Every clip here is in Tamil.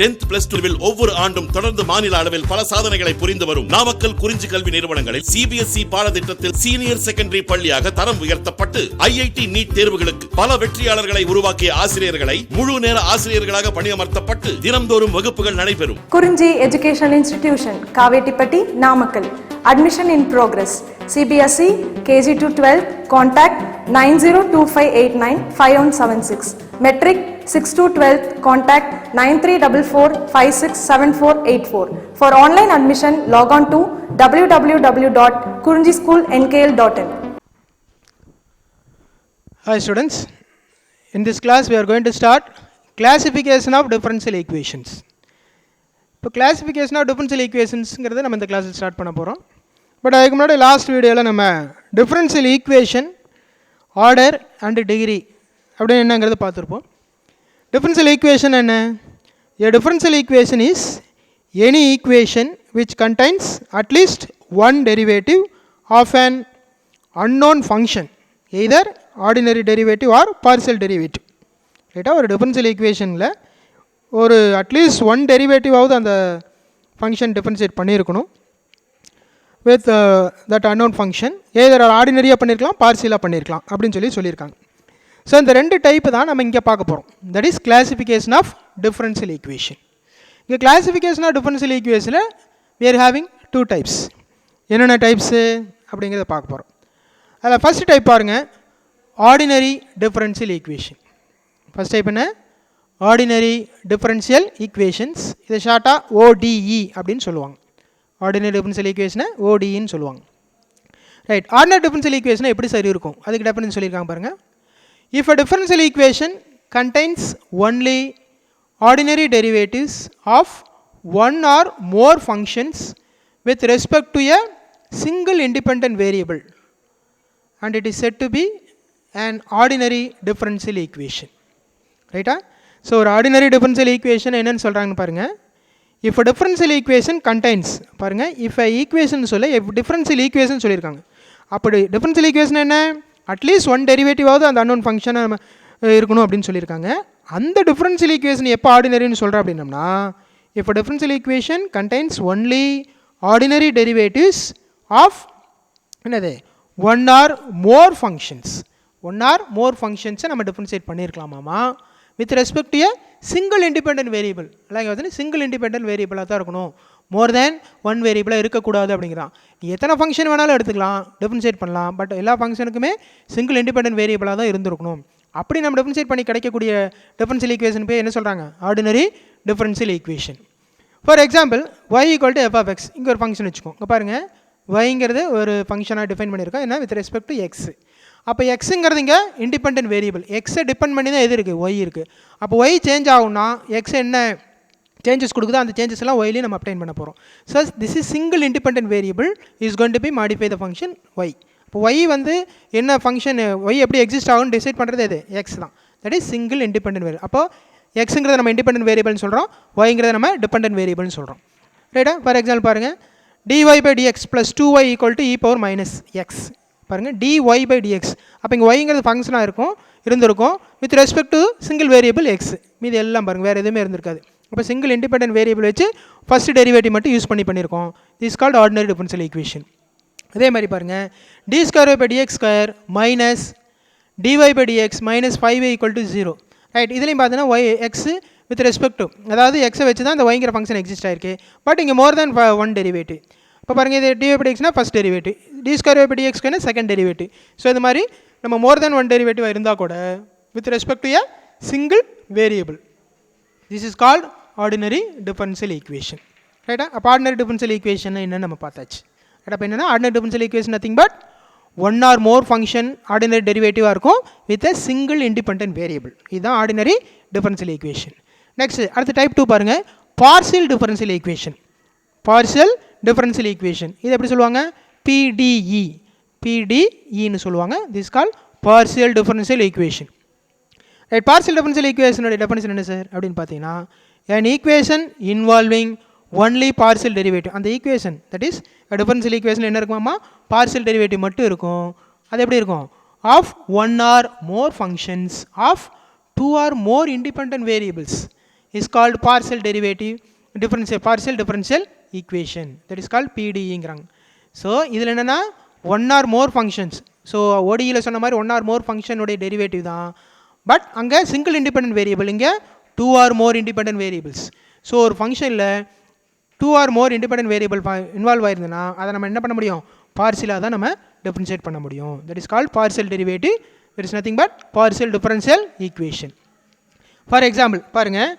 10th plus 2 ஒவ்வொரு ஆண்டும் தொடர்ந்து மாநில அளவில் பல சாதனைகளை புரிந்து வரும் நாமக்கல் குறிஞ்சி கல்வி நிறுவனங்களில் CBSE பாடத்திட்டத்தில் சீனியர் செகண்டரி பள்ளியாக தரம் உயர்த்தப்பட்டு IIT நீட் தேர்வுகளுக்கு பல வெற்றியாளர்களை உருவாக்கிய ஆசிரியர்களை முழு நேர ஆசிரியர்களாக பணியமர்த்தப்பட்டு தினம்தோறும் வகுப்புகள் நடைபெறும். குறிஞ்சி educational institution, Kavettipatti, Namakkal. Admission in progress. CBSE KG to 12. Contact 9025895176. Metric 6 to 12. Contact 9344567484. For online admission, log on to www.kurinjischoolnkl.in. Hi students, in this class we are going to start classification of differential equations. இப்போ கிளாசிஃபிகேஷன் ஆஃப் டிஃபரன்ஷியல் ஈக்குவேஷன்ஸுங்கிறத நம்ம இந்த கிளாஸில் ஸ்டார்ட் பண்ண போகிறோம். பட் அதுக்கு முன்னாடி லாஸ்ட் வீடியோவில் நம்ம differential equation order and degree அப்படின்னு என்னங்கிறது பார்த்துருப்போம். டிஃபரன்ஷியல் ஈக்குவேஷன் என்ன? A differential equation is any equation which contains at least one derivative of an unknown function, either ordinary derivative or partial derivative. ரைட்டாக ஒரு டிஃபரன்ஷியல் ஈக்குவேஷனில் ஒரு அட்லீஸ்ட் ஒன் டெரிவேட்டிவாவது அந்த ஃபங்க்ஷன் டிஃபரன்ஷியேட் பண்ணியிருக்கணும் with that unknown function. Either ஆர்டினரியாக பண்ணியிருக்கலாம், பார்ஷியலாக பண்ணியிருக்கலாம் அப்படின்னு சொல்லியிருக்காங்க. ஸோ இந்த ரெண்டு டைப்பு தான் நம்ம இங்கே பார்க்க போகிறோம். That is classification of differential equation. இங்கே கிளாசிஃபிகேஷன் ஆஃப் டிஃபரன்ஷியல் ஈக்குவேஷனில் we are having two types. என்னென்ன டைப்ஸு அப்படிங்கிறத பார்க்க போகிறோம். அதில் ஃபஸ்ட் டைப் பாருங்கள், ordinary differential equation. First type என்ன? Ordinary differential equations. இதை ஷார்ட்டாக ODE அப்படின்னு சொல்லுவாங்க. ஆர்டினரி டிஃபரன்ஷியல் ஈக்குவேஷனை ODEன்னு சொல்லுவாங்க. ரைட், ஆர்டினரி டிஃபரன்ஷியல் ஈக்குவேஷனை எப்படி சரி இருக்கும் அதுக்கு டெஃபினிஷன் சொல்லியிருக்காங்க பாருங்கள். If a differential equation contains only ordinary derivatives of one or more functions with respect to a single independent variable and it is said to be an ordinary differential equation. ரைட்டா? ஸோ ஒரு ஆர்டினரி டிஃபரன்ஷியல் ஈக்குவேஷன் என்னென்னு சொல்கிறாங்கன்னு பாருங்கள். இஃப் டிஃபரன்ஷியல் ஈக்குவேஷன் கண்டைன்ஸ் பாருங்கள், இஃப் ஈக்குவேஷன் சொல்ல டிஃபரன்ஷியல் ஈக்குவேஷன் சொல்லியிருக்காங்க. அப்படி டிஃபரன்ஷியல் ஈக்குவேஷன் என்ன? அட்லீஸ்ட் ஒன் டெரிவேட்டிவாவது அந்த அன்னோன் ஃபங்க்ஷனை நம்ம இருக்கணும் அப்படின்னு சொல்லியிருக்காங்க. அந்த டிஃபரன்ஷியல் ஈக்குவேஷன் எப்போ ஆர்டினரின்னு சொல்கிறோம் அப்படின்னம்னா, if differential equation contains only ordinary derivatives of என்னது one or more functions. One or more ஃபங்க்ஷன்ஸை நம்ம டிஃபரன்ஷியேட் பண்ணியிருக்கலாமாமா with respect to a single independent variable. எல்லாம் இங்கே வந்து சிங்கிள் இண்டிபெண்டன்ட் வேரியபிளாக தான் இருக்கணும், மோர் தேன் ஒன் வேரியபிளாக இருக்கக்கூடாது அப்படிங்கிறான். நீ எத்தனை ஃபங்க்ஷன் வேணாலும் எடுத்துக்கலாம், டிஃபரன்ஷியேட் பண்ணலாம், பட் எல்லா ஃபங்க்ஷனுக்குமே சிங்கிள் இண்டிபெண்டன்ட் வேரியபிளாக தான் இருந்திருக்கணும். அப்படி நம்ம டிஃபரன்ஷியேட் பண்ணி கிடைக்கக்கூடிய டிஃபரன்ஷியல் ஈக்குவேஷன் பேர் என்ன சொல்கிறாங்க? Ordinary differential equation. For example y equal to f of x. இங்கே ஒரு ஃபங்க்ஷன் வச்சுக்கோங்க. இங்கே பாருங்கள், yங்கிறது ஒரு ஃபங்க்ஷனாக டிஃபைன் பண்ணியிருக்கோம். என்ன? With respect to X. அப்போ எக்ஸுங்கிறது இங்கே இண்டிபெண்டன்ட் வேரியபிள். எக்ஸை டிபெண்ட் பண்ணி தான் எது இருக்குது? ஒய் இருக்குது. அப்போ ஒய் சேஞ்ச் ஆகும்னா எக்ஸ் என்ன சேஞ்சஸ் கொடுக்குதோ அந்த சேஞ்சஸ் எல்லாம் ஒய்லேயும் நம்ம அப்டைன் பண்ண போகிறோம். So this is single independent variable is going to be modify the function y. இப்போ ஒய் வந்து என்ன ஃபங்க்ஷன் ஒய் எப்படி எக்ஸிஸ்ட் ஆகும்னு டிசைட் பண்ணுறது எது? எக்ஸ் தான். That is single independent variable. அப்போ எக்ஸுங்கிறத நம்ம இண்டிபெண்டன்ட் வேரியபிள்னு சொல்கிறோம், ஒய்ங்கிறத நம்ம டிபெண்டன்ட் வேரியபிள்னு சொல்கிறோம். ரைட்டா? ஃபார் எக்ஸாம்பிள் பாருங்கள், dy by dx plus 2y equal to e power minus x. பாருங்கள், dy by dx. அப்போ இங்கே yங்கிறது ஃபங்க்ஷனாக இருந்திருக்கும் with respect to single variable X. மீது எல்லாம் பாருங்கள், வேறு எதுவுமே இருந்திருக்காது. அப்போ சிங்கிள் இண்டிபெண்டன்ட் வேரியபிள் வச்சு ஃபஸ்ட் டெரிவேட்டிவ் மட்டும் யூஸ் பண்ணியிருக்கோம். This called ordinary differential equation. அதே மாதிரி பாருங்கள், d square by dx square minus dy by dx minus 5y equal to 0. Right, இதுலேயும் பார்த்தீங்கன்னா y x with respect to, அதாவது எக்ஸை வச்சு தான் இந்த ஒய்ங்கிற ஃபங்க்ஷன் எக்ஸிஸ்ட் ஆயிருக்கு. பட் இங்கே மோர் தேன் ஒன் டெரிவேட்டிவ். இப்போ பாருங்கள், இது dy by dxனா first derivative, d square by dx second derivative. So இது மாதிரி நம்ம மோர் தேன் ஒன் டெரிவேட்டிவ் இருந்தால் கூட with respect to a single variable, this is called ordinary differential equation. ரைட்டா? அப்போ ஆர்டினரி டிஃபரன்ஷியல் ஈக்குவேஷன் என்னன்னு நம்ம பார்த்தாச்சு. ரைட், அப்போ என்னென்னா ordinary differential equation nothing but one or more function ordinary டெரிவேட்டிவாக இருக்கும் with a single independent variable. இதுதான் ஆர்டினரி டிஃபரன்ஷியல் ஈக்குவேஷன். நெக்ஸ்ட் அடுத்த டைப் 2 பாருங்கள், partial differential equation. Partial differential equation இது எப்படி சொல்லுவாங்க? PDEன்னு சொல்லுவாங்க. This call partial differential equation. Right, partial differential ஈக்குவேஷனோட டெஃபினிஷன் என்ன சார் அப்படின்னு பார்த்தீங்கன்னா, an equation involving only partial derivative. அந்த equation that is differential equation என்ன இருக்குமாமா? பார்ஷியல் டெரிவேட்டிவ் மட்டும் இருக்கும். அது எப்படி இருக்கும்? Of one or more functions of 2 or more independent variables. is called partial derivative partial differential equation, that is called PDE-ங்கறாங்க. ஸோ இதில் என்னென்னா one or more functions. So ODEயில் சொன்ன மாதிரி ஒன் ஆர் மோர் ஃபங்க்ஷனுடைய டெரிவேட்டிவ் தான். பட் அங்கே சிங்கிள் இண்டிபெண்டன்ட் வேரியபிள், இங்கே two or more independent variables. So ஒரு ஃபங்க்ஷனில் two or more independent variable involve ஆயிருந்ததுன்னா அதை நம்ம என்ன பண்ண முடியும், பார்சியலாக தான் நம்ம டிஃபரன்ஷியேட் பண்ண முடியும். That is called partial derivative. there is nothing but partial differential equation. For example பாருங்கள்,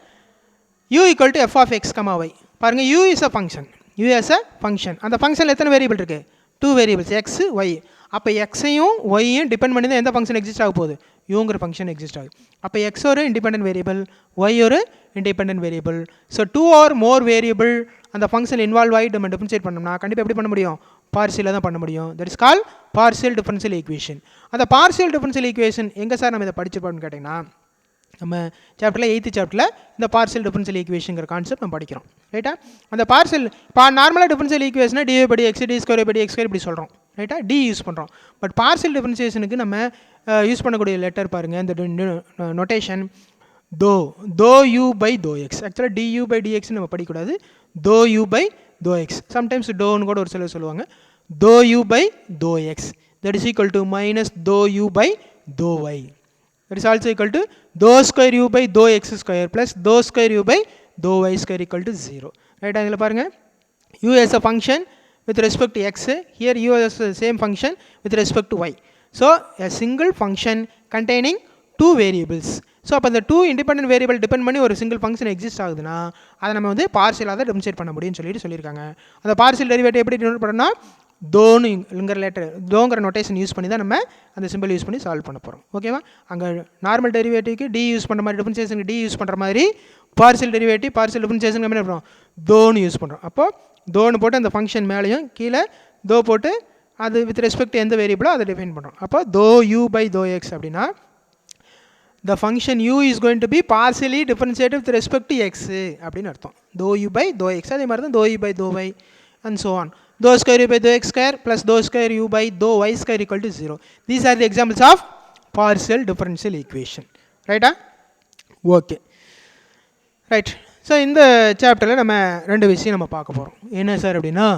u equal to f of x, y. பாருங்கள், u is a function. u as a function. அந்த ஃபங்க்ஷனில் எத்தனை வேரியபிள் இருக்குது, டூ வேரியபிள்ஸ் x y. அப்போ எக்ஸையும் ஒய்யும் டிபெண்ட் பண்ணி தான் எந்த ஃபங்க்ஷன் எக்ஸிஸ்ட் ஆக போகுது, யூங்கிற ஃபங்க்ஷன் எக்ஸிஸ்ட் ஆகுது. அப்போ எக்ஸ் ஒரு இண்டிபெண்டன்ட் வேரியபிள், ஒய் ஒரு independent variable. So two or more variable அந்த ஃபங்க்ஷன் இன்வால்வ் ஆகி நம்ம டிஃபரன்ஷியேட் பண்ணோம்னா கண்டிப்பாக எப்படி பண்ண முடியும், பார்சியலாக தான் பண்ண முடியும். That is call partial differential equation. அந்த பார்சியல் டிஃபரன்ஷியல் ஈக்குவேஷன் எங்கே சார் நம்ம இதை படிச்சிருப்போம்னு கேட்டிங்கன்னா, நம்ம சாப்டரில் 8th சாப்டரில் இந்த பார்சியல் டிஃபரன்ஷியல் ஈக்குவேஷனுங்கிற கான்செப்ட் நம்ம படிக்கிறோம். ரைட்டா? அந்த பார்சியல் இப்போ நார்மலாக டிஃபரன்ஷியல் ஈக்குவேஷனை dy by dx, d square by dx இப்படி சொல்கிறோம். ரைட்டா? டி யூஸ் பண்ணுறோம். பட் பார்சியல் டிஃபரன்ஷியேஷனுக்கு நம்ம யூஸ் பண்ணக்கூடிய லெட்டர் பாருங்கள், இந்த நொட்டேஷன் தோ யூ பை தோ எக்ஸ். ஆக்சுவலாக du by dx நம்ம படிக்கக்கூடாது, தோ யூ பை தோ எக்ஸ். சம்டைம்ஸ் டோன்னு கூட ஒரு சிலர் சொல்லுவாங்க. தோ யூ பை தோ X that is equal to minus though you by தோ Y. That is also equal to dou square u by dou x square plus dou square u by dou y square equal to 0. Right? அதில் பாருங்கள், u as a function with respect to x, here u as the same function with respect to y. So a single function containing two variables. So அப்போ அந்த டூ இண்டிபெண்டன்ட் வேரியபிள் டிபெண்ட் பண்ணி ஒரு சிங்கிள் ஃபங்க்ஷன் எக்ஸிஸ்ட் ஆகுதுன்னா அதை நம்ம வந்து பார்சியலாக தான் டிஃபரன்ஷியேட் பண்ண முடியும்னு சொல்லியிருக்காங்க. அந்த பார்சியல் டெரிவேட்டிவ் எப்படி டினோட் பண்ணோம்னா தோனுங்கிற லெட்டர், தோங்கிற நோட்டேஷன் யூஸ் பண்ணி தான் நம்ம அந்த சிம்பிள் யூஸ் பண்ணி சால்வ் பண்ண போகிறோம். ஓகேவா? அங்கே நார்மல் டெரிவேட்டிவ்க்கு டி யூஸ் பண்ணுற மாதிரி, டிஃபரன்ஷியேஷனுக்கு டி யூஸ் பண்ணுற மாதிரி பார்சியல் டெரிவேட்டிவ் பார்சியல் டிஃபரன்ஷியேஷன் என்ன பண்ணுறோம், தோன்னு யூஸ் பண்ணுறோம். அப்போது தோன்னு போட்டு அந்த ஃபங்க்ஷன் மேலேயும் கீழே தோ போட்டு அது வித் ரெஸ்பெக்ட் எந்த வேரியபிளோ அதை டிஃபைன் பண்ணுறோம். அப்போ தோ யூ பை தோ எக்ஸ் அப்படின்னா the function u is going to be partially differentiated with respect to x அப்படின்னு அர்த்தம். dou u by dou x, அதே மாதிரி தான் dou u by dou y and so on. dou square u by dou x square plus dou square u by dou y square equal to 0. These are the examples of partial differential equation. Right? Okay. Right. So இந்த சாப்டரில் நம்ம ரெண்டு விஷயம் நம்ம பார்க்க போகிறோம். என்ன சார் அப்படின்னா,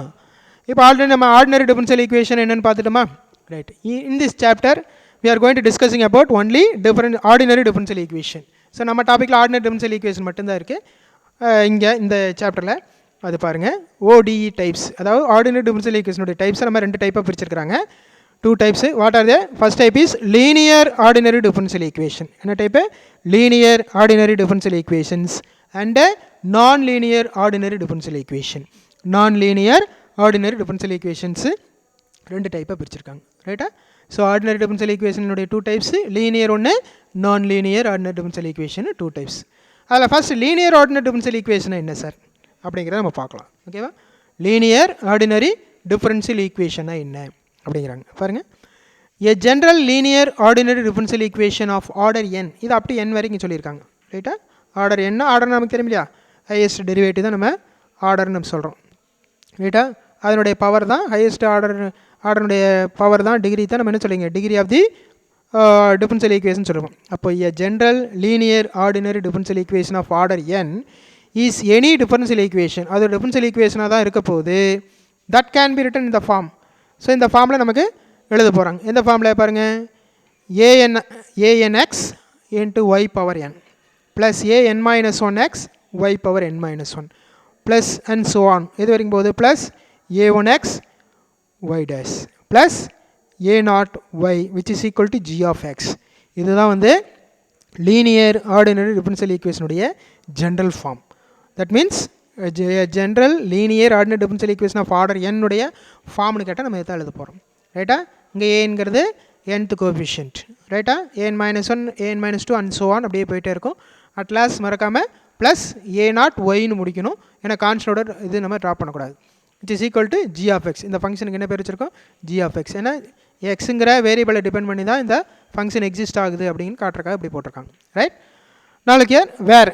இப்போ ஆல்ரெடி நம்ம ஆர்டினரி டிஃபரன்ஷியல் ஈக்குவேஷன் என்னென்னு பார்த்துட்டோமா? Right. in this chapter we are going to discussing about only ordinary differential equation. So நம்ம டாப்பிக்கில் ஆர்டினரி டிஃபரன்ஷியல் ஈக்குவேஷன் மட்டும்தான் இருக்குது இங்கே இந்த சாப்டரில். அது பாருங்கள், ODE டைப்ஸ், அதாவது ஆர்டினரி டிஃபரன்ஷியல் ஈக்குவேஷனுடைய டைப்ஸை நம்ம ரெண்டு டைப்பாக பிரிச்சிருக்கிறாங்க. Two types. What are they? First type is linear ordinary differential equation. என்ன type? Linear ordinary differential equations and non linear ordinary differential equation. Non linear ordinary differential equations ரெண்டு டைப்பாக பிரிச்சிருக்காங்க. ரைட்டா? ஸோ ஆர்டினரி டிஃபரன்ஷியல் ஈக்குவேஷனுடைய டூ டைப்ஸ், லீனியர் ஒன்று, non linear ordinary differential equation two types. அதில் first linear ordinary differential equation என்ன சார் அப்படிங்கிறத நம்ம பார்க்கலாம். ஓகேவா? லீனியர் ஆர்டினரி டிஃபரன்ஷியல் ஈக்குவேஷனாக என்ன அப்படிங்கிறாங்க பாருங்கள். A general linear ordinary differential equation of order n, இது அப்படி n வரைக்கும் சொல்லியிருக்காங்க. ரைட்டா? ஆர்டர் என்ன, ஆர்டர் நமக்கு தெரியும் இல்லையா, ஹையஸ்ட் டெரிவேட்டிவ் தான் நம்ம ஆர்டர்னு நம்ம சொல்கிறோம். ரைட்டா? அதனுடைய பவர் தான் ஹையஸ்ட் ஆர்டருடைய பவர் தான், டிகிரி தான் நம்ம என்ன சொல்லிங்க, degree of the differential equation சொல்லுவோம். அப்போ a general linear ordinary differential equation of order n is any differential equation, அது டிஃபரன்ஷியல் ஈக்குவேஷனாக தான் இருக்க போகுது. That can be written in the form. So இந்த ஃபார்மில் நமக்கு எழுத போகிறாங்க. எந்த ஃபார்மில் பாருங்கள், anx into y power n plus an minus 1x y power n minus 1 plus and so on. இது வரைக்கும் போகுது plus a1x y dash plus a0 y which is equal to g of x. இதுதான் வந்து லீனியர் ஆர்டினரி டிஃபரன்ஷியல் ஈக்குவேஷனுடைய general form. That means general linear ordinary differential equation of order என்னுடைய ஃபார்ம்னு கேட்டால் நம்ம இதை எழுத போகிறோம். ரைட்டா? இங்கே ஏங்கிறது nth கோஎஃபிஷியன்ட். ரைட்டா? an minus 1 an minus 2 and so on அப்படியே போயிட்டே இருக்கும். அட் லாஸ்ட் மறக்காமல் ப்ளஸ் a0 yன்னு முடிக்கணும். ஏன்னா கான்ஸ்டன்டோட இது நம்ம ட்ராப் பண்ணக்கூடாது. It is equal to g of x. இந்த ஃபங்க்ஷனுக்கு என்ன பேர் வச்சுருக்கோம், g of x. ஏன்னா எக்ஸுங்கிற வேரியபிளை டிபெண்ட் பண்ணி தான் இந்த ஃபங்க்ஷன் எக்ஸிஸ்ட் ஆகுது அப்படின்னு காட்டுறக்காக இப்படி போட்டிருக்காங்க. ரைட்? நாளைக்கு வேர்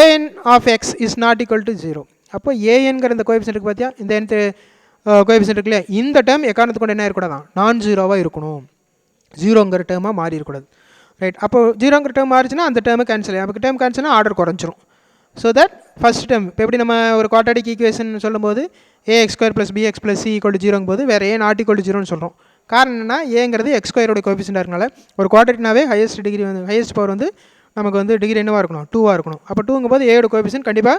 an of x is not equal to 0. அப்போ ஏஎன்கிற இந்த கோஎஃபிஷியன்ட் பார்த்தியா, இந்த nth கோஎஃபிஷியன்ட் இருக்குல்ல, இந்த டேர்ம் எக்காரணத்துக்கு கொண்டு என்ன இருக்கக்கூடாதான், நான் ஜீரோவாக இருக்கணும், ஜீரோங்கிற டேர்மாக மாறி இருக்கக்கூடாது. ரைட்? அப்போ ஜீரோங்கிற டேர்ம் மாறிச்சுன்னா அந்த டேர்மு கேன்சல் ஆகும். அப்போ டேர்ம் கேன்சல்னா ஆர்டர் குறைஞ்சிரும். ஸோ தட் ஃபஸ்ட் டேர்ம் இப்போ எப்படி நம்ம ஒரு குவாட்ராட்டிக் ஈக்குவேஷன் சொல்லும்போது ax² + bx + c = 0ங்கும் போது வேறு a ≠ 0ன்னு சொல்கிறோம். காரணம் என்னன்னா ஏங்கிறது x² கோஎஃபிஷியண்டாக இருக்கனால ஒரு குவாட்ராட்டிக்னாவே ஹையஸ்ட் டிகிரி வந்து ஹையஸ்ட் பவர் வந்து நமக்கு வந்து டிகிரி என்னவாக இருக்கணும் 2ஆக இருக்கணும். அப்போ 2ங்கும் போது a கோஎஃபிஷியன்ட் கண்டிப்பாக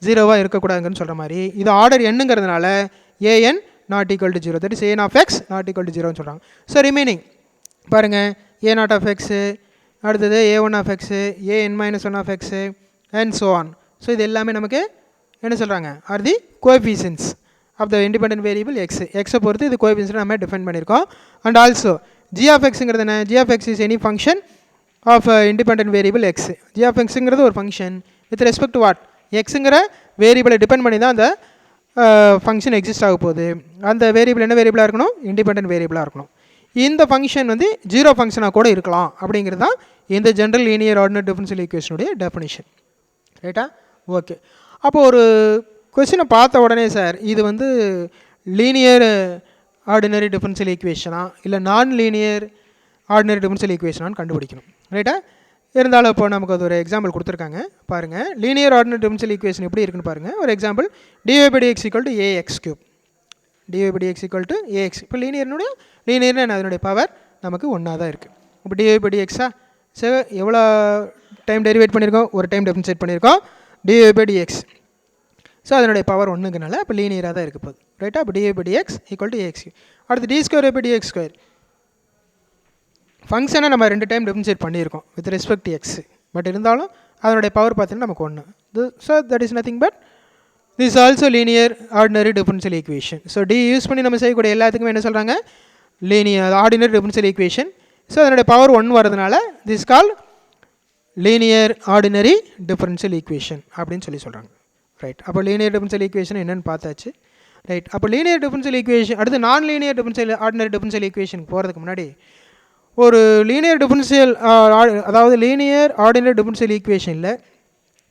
0வாக இருக்கக்கூடாதுன்னு சொல்கிற மாதிரி இது ஆர்டர் என்னங்கிறதுனால an ≠ 0, that is a of x ≠ 0ன்னு சொல்கிறாங்க. ஸோ ரிமைனிங் பாருங்கள் a0 of x, அடுத்தது a1 of x, an-1 of x and so on. So இது எல்லாமே நமக்கு என்ன சொல்கிறாங்க are the coefficients of the independent variable எக்ஸை பொறுத்து இது கோஎஃபிஷியன்ட் நம்ம டிஃபைன் பண்ணியிருக்கோம். அண்ட் ஆல்சோ g of xங்கிறது என்ன, g of x is any function of independent variable x. g of xங்கிறது ஒரு function with respect to what எக்ஸுங்கிற வேரியபிளை டிபெண்ட் பண்ணி தான் அந்த ஃபங்க்ஷன் எக்ஸிஸ்ட் ஆக போகுது. அந்த வேரியபிள் என்ன வேரியபிளாக இருக்கணும், இண்டிபெண்டன்ட் வேரியபிளாக இருக்கணும். இந்த ஃபங்க்ஷன் வந்து 0 ஃபங்க்ஷனாக கூட இருக்கலாம் அப்படிங்கிறது தான் இந்த ஜென்ரல் லீனியர் ஆர்டினரி டிஃபரன்ஷியல் ஈக்குவேஷனுடைய டெஃபினிஷன். ரைட்டா? ஓகே. அப்போது ஒரு கொஸ்டினை பார்த்த உடனே சார் இது வந்து லீனியர் ஆர்டினரி டிஃபரன்ஷியல் ஈக்குவேஷனா இல்லை நான் லீனியர் ஆர்டினரி டிஃபரன்ஷியல் ஈக்குவேஷனான்னு கண்டுபிடிக்கணும். ரைட்டா? இருந்தாலும் இப்போ நமக்கு அது ஒரு எக்ஸாம்பிள் கொடுத்துருக்காங்க பாருங்கள். லீனியர் ஆர்டினரி டிஃபரன்ஷியல் ஈக்குவேஷன் எப்படி இருக்குன்னு பாருங்கள். ஒரு example dy/dx = ax3, dy/dx = ax. இப்போ லீனியர்னு அதனுடைய பவர் நமக்கு ஒன்றா தான் இருக்குது. இப்போ dy/dx ஸோ எவ்வளோ டைம் டெரிவேட் பண்ணியிருக்கோம், ஒரு டைம் டிஃபரன்ஷியேட் பண்ணியிருக்கோம் dy/dx. ஸோ அதனுடைய பவர் ஒன்றுங்கனால இப்போ லீனியராக தான் இருக்க போகுது. ரைட்டா? இப்போ dy/dx = ax. அடுத்து d²/dx². ஃபங்க்ஷனை நம்ம 2 டைம் டிஃபரன்ஷியேட் பண்ணியிருக்கோம் வித் ரெஸ்பெக்ட் எக்ஸ். பட் இருந்தாலும் அதனுடைய பவர் பார்த்தீங்கன்னா நமக்கு 1. So that is nothing but this also linear ordinary differential equation. So d use பண்ணி நம்ம செய்யக்கூடிய எல்லாத்துக்குமே என்ன சொல்கிறாங்க, linear ordinary differential equation. So அதனுடைய பவர் 1 வரதுனால this call linear ordinary differential equation அப்படின்னு சொல்கிறாங்க. ரைட்? அப்போ லீனியர் டிஃபரன்ஷியல் ஈக்குவேஷன் என்னென்னு பார்த்தாச்சு. ரைட்? அப்போ லீனியர் டிஃபரன்ஷியல் ஈக்குவேஷன் அடுத்து நான் linear differential ordinary differential equation போகிறதுக்கு முன்னாடி ஒரு லீனியர் டிஃபரன்ஷியல் அதாவது லீனியர் ஆர்டினரி டிஃபரன்ஷியல் ஈக்குவேஷனில்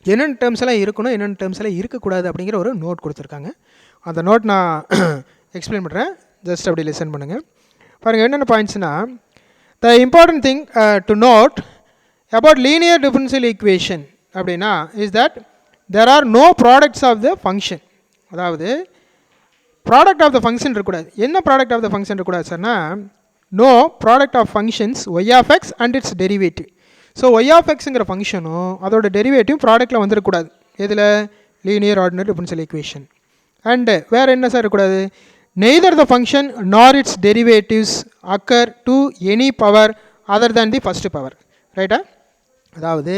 என்னென்ன டேர்ம்ஸ் எல்லாம் இருக்கணும், என்னென்ன டேர்ம்ஸ் எல்லாம் இருக்கக்கூடாது அப்படிங்கிற ஒரு நோட் கொடுத்துருக்காங்க. அந்த நோட் நான் எக்ஸ்பிளைன் பண்ணுறேன், ஜஸ்ட் அப்படி லிசன் பண்ணுங்கள். பாருங்கள் என்னென்ன பாயிண்ட்ஸ்னால், the important thing to note about linear differential equation அப்படின்னா is that there are no products of the function. அதாவது ப்ராடக்ட் ஆஃப் த ஃபங்க்ஷன் இருக்கக்கூடாது. என்ன ப்ராடக்ட் ஆஃப் த ஃபங்க்ஷன் இருக்கக்கூடாது சார்னா, no product of functions y of x and its derivative. So y of எக்ஸுங்கிற ஃபங்க்ஷனும் அதோட டெரிவேட்டிவ் ப்ராடக்ட்டில் வந்துடக்கூடாது. இதில் linear ordinary differential equation. And வேறு என்ன சார் இருக்கக்கூடாது, நெய்தர் த ஃபங்க்ஷன் நார் it's derivatives occur to any power other than the first power. ரைட்டா? அதாவது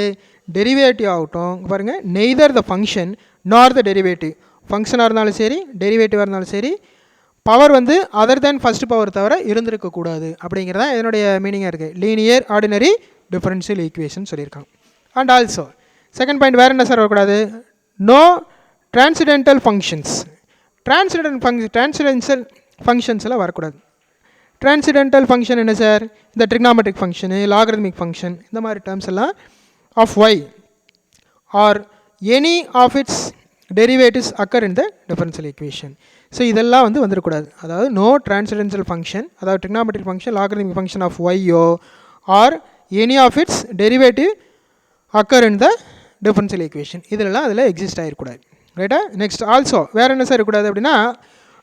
டெரிவேட்டிவ் ஆகட்டும் பாருங்கள், neither the function nor the derivative, ஃபங்க்ஷனாக இருந்தாலும் சரி டெரிவேட்டிவாக இருந்தாலும் சரி பவர் வந்து அதர் தேன் ஃபஸ்ட்டு பவர் தவிர இருந்திருக்கக்கூடாது அப்படிங்கிறதான் இதனுடைய மீனிங்காக இருக்குது. லீனியர் ஆர்டினரி டிஃபரன்ஷியல் ஈக்குவேஷன் சொல்லியிருக்காங்க. அண்ட் ஆல்சோ செகண்ட் பாயிண்ட் வேறு என்ன சார் வரக்கூடாது, no transcendental functions. Transcendental functions எல்லாம் வரக்கூடாது. டிரான்சிடென்டல் ஃபங்க்ஷன் என்ன சார், இந்த ட்ரிக்னாமெட்ரிக் ஃபங்க்ஷனு, லாகரித்மிக் ஃபங்க்ஷன், இந்த மாதிரி டேர்ம்ஸ் எல்லாம் of y or any of its derivatives occur in the differential equation. So இதெல்லாம் வந்து வந்துடக்கூடாது. அதாவது நோ டிரான்சிடென்ஷியல் ஃபங்க்ஷன், அதாவது trigonometric function, logarithmic function of ஒய்யோ or any of its derivative occur in the differential equation, இதிலெல்லாம் அதில் எக்ஸிஸ்ட் ஆகிருக்கூடாது. ரைட்டா? நெக்ஸ்ட் ஆல்சோ வேறு என்ன சார் இருக்கக்கூடாது அப்படின்னா,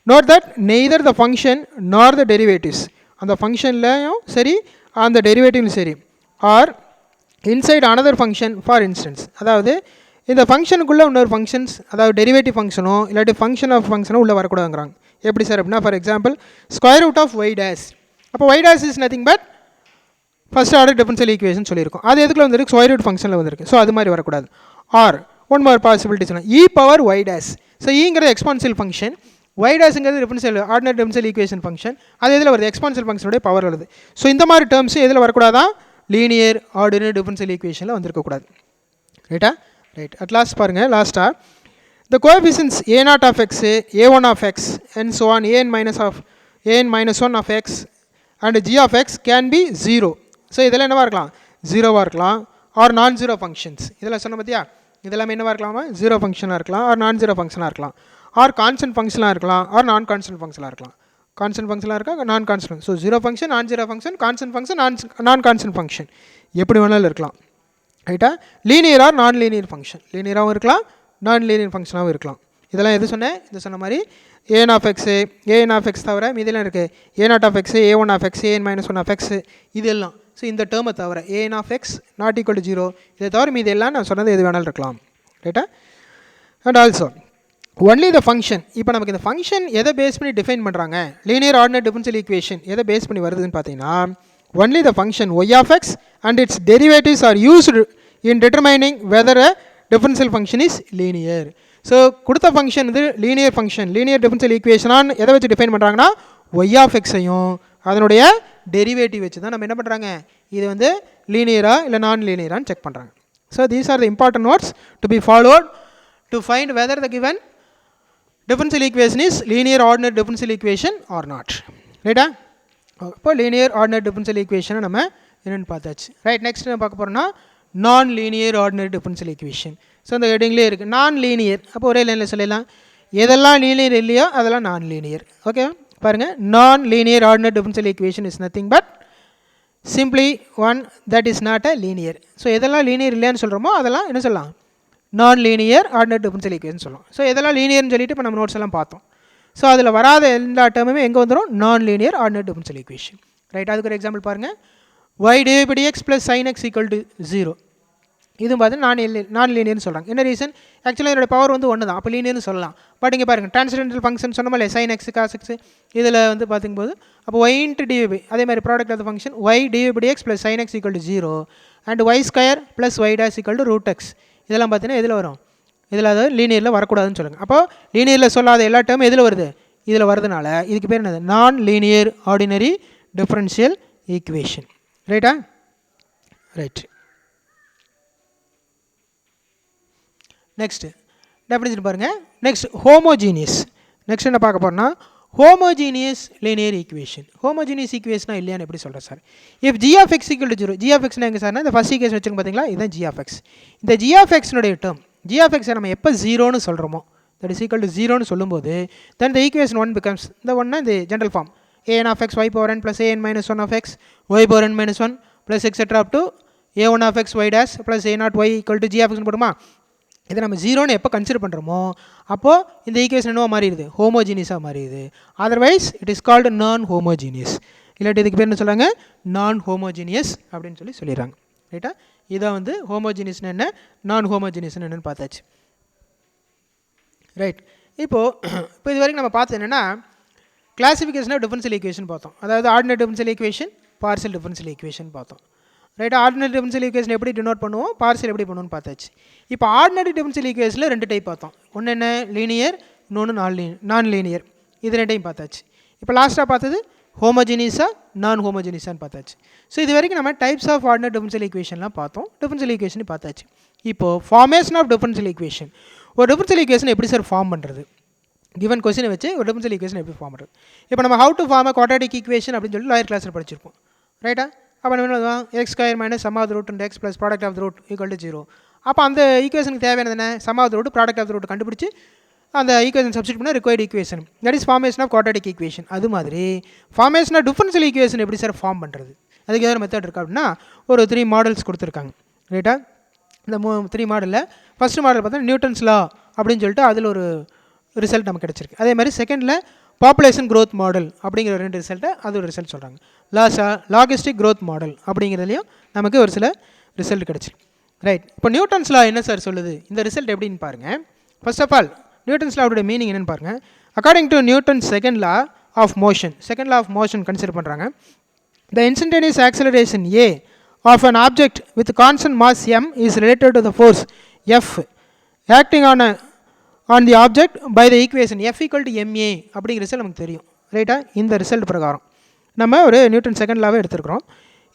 note that neither the function nor the derivatives, அந்த ஃபங்க்ஷன்லையும் சரி அந்த டெரிவேட்டிவ்லையும் சரி, or inside another function for instance, அதாவது இந்த ஃபங்க்ஷனுக்குள்ளே இன்னொரு ஃபங்க்ஷன்ஸ், அதாவது டெரிவேட்டிவ் ஃபங்க்ஷனோ இல்லாட்டி ஃபங்க்ஷன் ஆஃப் ஃபங்க்ஷனோ உள்ளே வரக்கூடாதுங்கிறாங்க. எப்படி சார் அப்படின்னா, for example square root of y dash. அப்போ y dash is nothing but first order differential equation சொல்லியிருக்கோம். அது எதுக்குள்ள வந்துருக்கு, ஸ்கொயர் ரூட் ஃபங்க்ஷனில் வந்திருக்கு. ஸோ அது மாதிரி வரக்கூடாது. ஆர் ஒன் மோர் பாசிபிலிட்டி சொன்னால் e power y dash. So ஈங்கிறது எக்ஸ்பான்சிவல் ஃபங்க்ஷன், ஒய் டேஷுங்கிறது differential ordinary differential equation function, அது எதில் வருது, எக்ஸ்பான்சிவல் ஃபங்க்ஷனுடைய பவர் வருது. ஸோ இந்த மாதிரி டேர்ம்ஸ் எதில் வரக்கூடாதான், லீனியர் ஆர்டினரி டிஃபரன்ஷியல் ஈக்குவேஷனில் வந்திருக்கக்கூடாது. ரைட்டா? ரைட். அட் லாஸ்ட் பாருங்கள், லாஸ்ட்டாக த coefficients a0 of x, a1 of x and so on, an-1 of x and g of x can be 0. So இதெல்லாம் என்னவாக இருக்கலாம், 0வாக இருக்கலாம், ஆர் நான் ஜீரோ ஃபங்க்ஷன்ஸ். இதெல்லாம் சொன்ன பார்த்தியா, இதெல்லாம் என்னவாக இருக்கலாமா, 0 ஃபங்க்ஷனாக இருக்கலாம், ஆர் நான் ஜீரோ ஃபங்க்ஷனாக இருக்கலாம், ஆர் கான்ஸ்டன்ட் ஃபங்க்ஷனாக இருக்கலாம், ஆர் நான் கான்ஸ்டன்ட் ஃபங்க்ஷனாக இருக்கலாம். கான்ஸ்டன்ட் ஃபங்க்ஷனாக இருக்கா, நான் கான்ஸ்டன்ட். ஸோ 0 ஃபங்க்ஷன், நான் ஜீரோ ஃபங்க்ஷன், கான்ஸ்டன்ட் ஃபங்க்ஷன், நான் கான்ஸ்டன்ட் ஃபங்க்ஷன், எப்படி வேணாலும் இருக்கலாம். ரைட்டா? லீனியர் ஆர் நான் லீனியர் ஃபங்க்ஷன், லீனியராகவும் இருக்கலாம் நான் லீனியர் ஃபங்க்ஷனாகவும் இருக்கலாம். இதெல்லாம் எது சொன்னேன்? இது சொன்ன மாதிரி a n of x, a n of x தவிர மீதெல்லாம் இருக்குது, a naught of x, a one of x, a n minus one of x, இதெல்லாம். ஸோ இந்த டேர்மை தவிர a n of x not equal to 0, இதை தவிர மீது எல்லாம் நான் சொன்னது எது வேணாலும் இருக்கலாம். ரைட்டா? And also only the function. இப்போ நமக்கு இந்த ஃபங்க்ஷன் எதை பேஸ் பண்ணி டிஃபைன் பண்ணுறாங்க, லீனியர் ஆர்டினரி டிஃபரன்ஷியல் ஈக்குவேஷன் எதை பேஸ் பண்ணி வருதுன்னு பார்த்தீங்கன்னா, only the function y of x and its derivatives are used in determining whether a differential function is linear. So கொடுத்த ஃபங்க்ஷன் இது லீனியர் ஃபங்க்ஷன், லீனியர் டிஃபரன்ஷியல் ஈக்குவேஷனான்னு எதை வச்சு டிஃபைன் பண்ணுறாங்கன்னா y of x-ஐயும் அதனுடைய டெரிவேட்டிவ் வச்சு தான் நம்ம என்ன பண்ணுறாங்க, இது வந்து லீனியரா இல்லை நான் லீனியரான்னு செக் பண்ணுறாங்க. So these are the important notes to be followed to find whether the given differential equation is linear ordinary differential equation or not. ரைட்டா? இப்போ லீனியர் ஆர்டினரி டிஃபரன்ஷியல் ஈக்குவேஷனை நம்ம என்னென்னு பார்த்தாச்சு. ரைட், நெக்ஸ்ட் நம்ம பார்க்க போகிறோம்னா நான் linear ordinary differential equation. So அந்த ஹெட்டிங்லேயே இருக்குது நான் லீனியர். அப்போ ஒரே லைனில் சொல்லலாம், எதெல்லாம் லீனியர் இல்லையோ அதெல்லாம் நான் லீனியர். ஓகே, பாருங்கள், நான் linear ordinary differential equation is nothing but simply one that is not a linear. So எதெல்லாம் லீனியர் இல்லைன்னு சொல்கிறோமோ அதெல்லாம் என்ன சொல்லலாம், நான் லீனியர் ஆர்டினரி டிஃபரன்ஷியல் ஈக்குவேஷன் சொல்லலாம். ஸோ எதெல்லாம் லீனியர்னு சொல்லிட்டு இப்போ நம்ம நோட்ஸ் எல்லாம் பார்த்தோம். ஸோ அதில் வராத எல்லா டேர்முமே எங்கே வந்துடும், நான் linear ordinary differential equation. Right, அதுக்கு ஒரு எக்ஸாம்பிள் பாருங்கள், y divided by x plus sin x equal to 0. இது பார்த்தீங்கன்னா நான் லீனியர்னு சொல்கிறாங்க. என்ன ரீசன், ஆக்சுவலாக இதோட பவர் வந்து ஒன்று தான், அப்போ லீனியர்னு சொல்லலாம். பட் இங்கே பாருங்கள், டிரான்ஸ்டென்டல் ஃபங்க்ஷன் சொன்னோமா இல்லை, sin x cos x, இதில் வந்து பார்க்கும்போது அப்போ y into dy, அதே மாதிரி product of the function y divided by x plus sin x equal to 0 and y square plus y dash equal to root x. இதெல்லாம் பார்த்தீங்கன்னா எதில் வரும், இதில் அதாவது லீனியரில் வரக்கூடாதுன்னு சொல்லுங்கள். அப்போ லீனியரில் சொல்லாத எல்லா டேர்மும் எதில் வருது, இதில் வருதுனால இதுக்கு பேர் என்னது, நான் லீனியர் ஆர்டினரி டிஃபரன்ஷியல் ஈக்குவேஷன். ரைட்டா? ரைட், நெக்ஸ்ட் டெஃபினிஷன் பாருங்கள். Next homogeneous. நெக்ஸ்ட் என்ன பார்க்க போகிறோம்னா ஹோமோஜீனியஸ் லீனியர் ஈக்குவேஷன். ஹோமோஜீனியஸ் ஈக்குவேஷனா இல்லையான்னு எப்படி சொல்கிறேன் sir, if g of x equal to 0, g of x எங்கே சார்னா இந்த ஃபஸ்ட் ஈக்குவேஷன் வச்சுங்க பார்த்தீங்களா, இதுதான் g of x. இந்த g of x-னுடைய டேர்ம், g of x நம்ம எப்போ 0ன்னு சொல்கிறோமோ, that is equal to 0ன்னு சொல்லும்போது then the equation 1 becomes the one in the general form, a n of x y power n plus a n minus 1 of x y power n minus 1 plus etc up to a 1 of x y dash plus a naught y equal to g of x போடுமா. இதை நம்ம 0ன்னு எப்போ கன்சிடர் பண்ணுறோமோ அப்போது இந்த ஈக்குவேஷன் என்னவோ மாறிடுது, ஹோமோஜீனியஸாக மாறிடுது. அதர்வைஸ் இட் இஸ் கால்டு நான் ஹோமோஜீனியஸ், இல்லாட்டி இதுக்கு பேர் என்ன சொல்கிறாங்க, நான் ஹோமோஜீனியஸ் அப்படின்னு சொல்லிடுறாங்க. ரைட்டா? இதான் வந்து ஹோமோஜீனியஸ்னு என்ன, நான் ஹோமோஜீனியஸ்னு என்னென்னு பார்த்தாச்சு. ரைட், இப்போ இது வரைக்கும் நம்ம பார்த்தது என்னென்னா கிளாசிஃபிகேஷன் ஆஃப் டிஃபரன்ஷியல் ஈக்குவேஷன் பார்த்தோம், அதாவது ordinary differential equation, partial differential equation பார்த்தோம். ரைட், ஆர்டினரி டிஃபரன்ஷியல் ஈக்குவேஷன் எப்படி டினோட் பண்ணுவோம், பார்ஷியல் எப்படி பண்ணுவோம்னு பார்த்தாச்சு. இப்போ ஆர்டினரி டிஃபரன்ஷியல் ஈக்குவேஷனில் 2 டைப் பார்த்தோம், ஒன்று என்ன லீனியர், இன்னொன்று நான் லீனியர். இது 2டையும் பார்த்தாச்சு. இப்போ லாஸ்ட்டாக பார்த்தது ஹோமோஜீனியஸாக நான் ஹோமோஜீனியஸான்னு பார்த்தாச்சு. ஸோ இது வரைக்கும் நம்ம டைப்ஸ் ஆஃப் ஆர்டினரி டிஃபரன்ஷியல் ஈக்குவேஷன்லாம் பார்த்தோம், டிஃபரன்ஷியல் ஈக்குவேஷன் பார்த்தாச்சு. இப்போது ஃபார்மேஷன் ஆஃப் டிஃபரன்ஷியல் ஈக்குவேஷன், ஒரு டிஃபரன்ஷியல் ஈக்குவேஷன் எப்படி சார் ஃபார்ம் பண்ணுறது, கிவன் கொஸ்டினை வச்சு ஒரு டிஃபரன்ஷியல் ஈக்குவேஷன் எப்படி ஃபார்ம் பண்ணுறது. இப்போ நம்ம how to form a quadratic equation அப்படின்னு சொல்லி லோயர் கிளாஸில் படிச்சிருப்போம். ரைட்டா? அப்போ நம்ம என்ன x square minus sum of the root and x plus product of the root equal to 0. அப்போ அந்த ஈக்குவேஷனுக்கு தேவையானது என்ன, sum of the root product of the root கண்டுபிடிச்சி அந்த ஈக்குவேஷன் சப்ஸ்டிட் பண்ண required equation, that is formation of quadratic equation. அது மாதிரி ஃபார்மேஷன் ஆஃப் டிஃபரன்ஷியல் ஈக்குவேஷன் எப்படி சார் ஃபார்ம் பண்ணுறது, அதுக்கு ஏதாவது மெத்தட் இருக்கா அப்படின்னா ஒரு 3 மாடல்ஸ் கொடுத்துருக்காங்க. ரைட்டா? இந்த 3 மாடலில் ஃபஸ்ட்டு மாடல் பார்த்தா நியூட்டன்ஸ் லா அப்படின்னு சொல்லிட்டு அதில் ஒரு ரிசல்ட் நமக்கு கிடச்சிருக்கு. அதே மாதிரி செகண்டில் பாப்புலேஷன் க்ரோத் மாடல் அப்படிங்கிற 2 ரிசல்ட்டை அது ஒரு ரிசல்ட் சொல்கிறாங்க. லாகிஸ்டிக் க்ரோத் மாடல் அப்படிங்கிறதுலையும் நமக்கு ஒரு சில ரிசல்ட் கிடச்சிருக்கு. ரைட், இப்போ நியூட்டன்ஸ் லா என்ன சார் சொல்லுது, இந்த ரிசல்ட் எப்படின்னு பாருங்கள். ஃபர்ஸ்ட் ஆஃப் ஆல் நியூட்டன்ஸ் லாவோட மீனிங் என்னென்னு பாருங்கள். According to Newton's second law of motion consider பண்ணுறாங்க. The instantaneous acceleration a of an object with constant mass m is related to the force F acting on the object by the equation F equal to ma அப்படிங்கிற ரிசல்ட் நமக்கு தெரியும். ரைட்டா? இந்த ரிசல்ட் பிரகாரம் நம்ம ஒரு நியூட்டன் செகண்ட் லாவே எடுத்துருக்கிறோம்.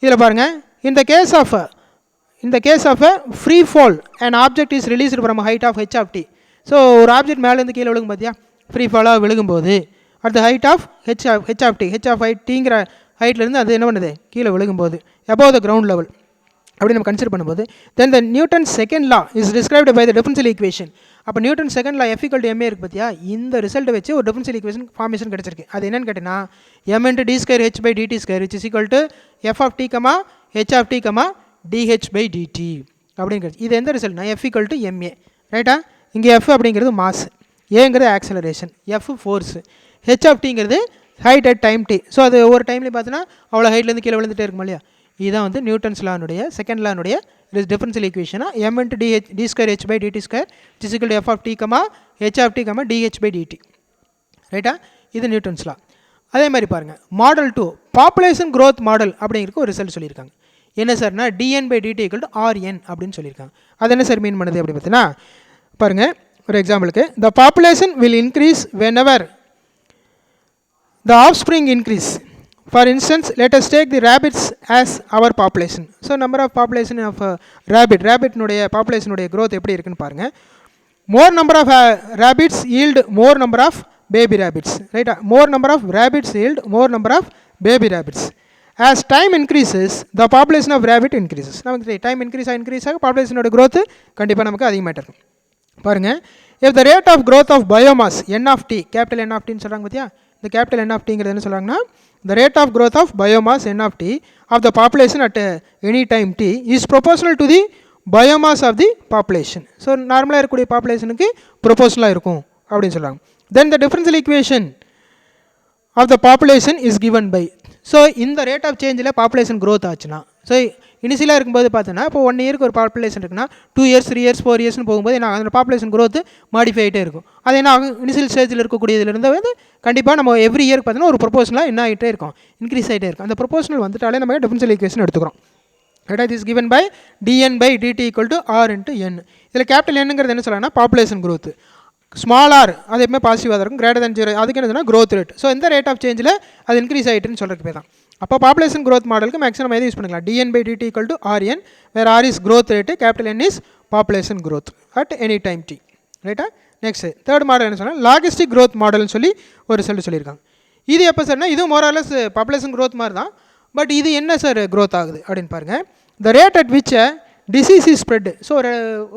இதில் பாருங்கள், இந்த case of a free fall and object is released from height of h of t. So ஒரு ஆப்ஜெக்ட் மேலேருந்து கீழே விழுகும் பார்த்தியா, ஃப்ரீ ஃபாலாக விழுகும்போது at the height of h of t ஹைட்லேருந்து அது என்ன பண்ணுது, கீழே விழுகும்போது above the ground level அப்படி நம்ம கன்சிடர் பண்ணும்போது then the Newton's second law is described by the differential equation. அப்போ Newton second law F equal to ma இருக்குது பார்த்தியா, இந்த ரிசல்ட்டை வச்சு ஒரு டிஃபரன்ஷியல் ஈக்குவேஷன் ஃபார்மேஷன் கிடச்சிருக்கு. அது என்னென்னு கேட்டிங்கன்னா m into d square h by dt square which is equal to f of t, h of t, dh by dt. அப்படிங்கிறது. இது எந்த ரிசல்ட்னா F ஈக்குவல் டு MA, ரைட்டா? இங்கே F அப்படிங்கிறது மாஸ், ஏங்கிறது acceleration, F force, H of டிங்கிறது height at time t. So அது ஒவ்வொரு டைம்லேயும் பார்த்தீங்கன்னா அவ்வளோ ஹைட்லேருந்து கீழே விழுந்துட்டே இருக்கும் இல்லையா? இதுதான் வந்து நியூட்டன்ஸ் லானுடைய செகண்ட் லானுடைய டிஃபரன்ஷியல் ஈக்குவேஷனாக m × d square h by dt square is F of t comma h of t comma dh by dt, ரைட்டா? இது நியூட்டன்ஸ் லா. அதே மாதிரி பாருங்கள், மாடல் 2 பாப்புலேஷன் க்ரோத் மாடல் அப்படிங்கிறதுக்கு ஒரு ரிசல்ட் சொல்லியிருக்காங்க. என்ன சார்னா dn by dt equal to rn அப்படின்னு சொல்லியிருக்காங்க. அது என்ன சார் மீன் பண்ணுது அப்படி பார்த்தீங்கன்னா பாருங்கள், ஒரு எக்ஸாம்பிளுக்கு the population will increase whenever the offspring increase. For instance, let us take the rabbits as our population. So number of population of rabbit நுடைய population உடைய growth எப்படி இருக்குன்னு பாருங்கள். More number of rabbits yield more number of baby rabbits, right? More number of rabbits yield more number of baby rabbits. As time increases, the population of rabbit increases. நமக்கு time increase ஆக population உடைய growth கண்டிப்பாக நமக்கு அதிகமாகிட்டு இருக்கும். பாருங்கள், if the rate of growth of biomass n of t, capital N of t ன்னு சொல்கிறாங்க பார்த்தியா? இந்த capital N of tங்கிறது என்ன சொல்கிறாங்கன்னா, the rate of growth of biomass n of t of the population at any time t is proportional to the biomass of the population. So நார்மலாக இருக்கக்கூடிய பாப்புலேஷனுக்கு ப்ரொபோஷனலாக இருக்கும் அப்படின்னு சொல்கிறாங்க. Then the differential equation of the population is given by. So இந்த ரேட் ஆஃப் சேஞ்சில் பாப்புலேஷன் க்ரோத் ஆச்சுன்னா, ஸோ இனிஷியலாக இருக்கும்போது பார்த்தோன்னா இப்போ 1 இயருக்கு ஒரு பாப்புலேஷன் இருக்குன்னா 2 இயர்ஸ் 3 இயர்ஸ் 4 இயர்ஸ்னு போகும்போது என்ன அந்த பாப்புலேஷன் க்ரோத் மாடிஃபை ஆகிட்டே இருக்கும். அது என்ன ஆகும், இனிஷியல் ஸ்டேஜில் இருக்கக்கூடியதுலேருந்து வந்து கண்டிப்பாக நம்ம எவ்ரி இயருக்கு பார்த்தோன்னா ஒரு ப்ரொபோஷனலாக என்ன ஆகிட்டே இருக்கும், இன்க்ரீஸ் ஆகிட்டே இருக்கும். அந்த ப்ரொபோஷனல் வந்துட்டாலே நம்ம டிஃபரன்ஷியல் ஈக்குவேஷன் எடுத்துக்கிறோம். Right, it is given by dn by dt equal to r into n. இதில் கேபிட்டல் என்னங்கிறது என்ன சொல்லலாம்னா பாப்புலேஷன் க்ரோத், ஸ்மால் ஆர் அது எப்பவுமே பாசிட்டிவாக இருக்கும், கிரேட்டர் தேன் 0 அதுக்கு என்னதுன்னா க்ரோத் ரேட். ஸோ இந்த ரேட் ஆஃப் சேஞ்சில் அது இன்க்ரீஸ் ஆகிட்டுன்னு சொல்கிறதுக்கு பேர் தான். அப்போ பாப்புலேஷன் க்ரோத் மாடலுக்கு மேக்ஸிமம் எது யூஸ் பண்ணிக்கலாம், dn by dt equal to rn, where r is growth rate, capital N is population growth at any time t, ரைட்டா? நெக்ஸ்ட் தேர்ட் மாடல் என்ன சொன்னால் லாகிஸ்டிக் க்ரோத் மாடல்னு சொல்லி ஒரு ரிசல்ட் சொல்லியிருக்காங்க. இது எப்போ சார்னா இதுவும் மோரலஸ் பாப்புலேஷன் க்ரோத் மாதிரி தான், பட் இது என்ன சார் க்ரோத் ஆகுது அப்படின்னு பாருங்கள். த rate at which disease is spread. So